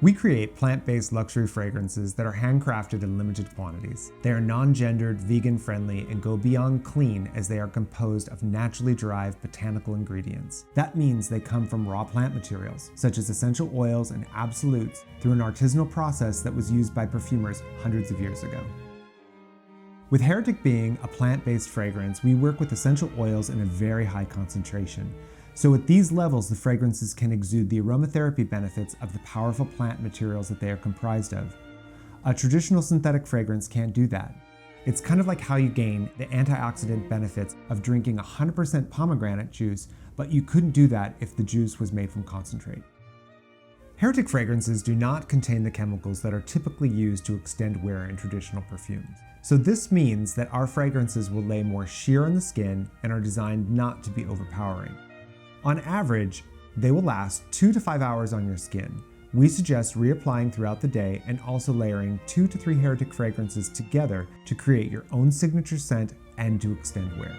We create plant-based luxury fragrances that are handcrafted in limited quantities. They are non-gendered, vegan-friendly, and go beyond clean as they are composed of naturally derived botanical ingredients. That means they come from raw plant materials, such as essential oils and absolutes, through an artisanal process that was used by perfumers hundreds of years ago. With Heretic being a plant-based fragrance, we work with essential oils in a very high concentration. So at these levels, the fragrances can exude the aromatherapy benefits of the powerful plant materials that they are comprised of. A traditional synthetic fragrance can't do that. It's kind of like how you gain the antioxidant benefits of drinking 100% pomegranate juice, but you couldn't do that if the juice was made from concentrate. Heretic fragrances do not contain the chemicals that are typically used to extend wear in traditional perfumes. So this means that our fragrances will lay more sheer on the skin and are designed not to be overpowering. On average, they will last 2 to 5 hours on your skin. We suggest reapplying throughout the day and also layering 2 to 3 Heretic fragrances together to create your own signature scent and to extend wear.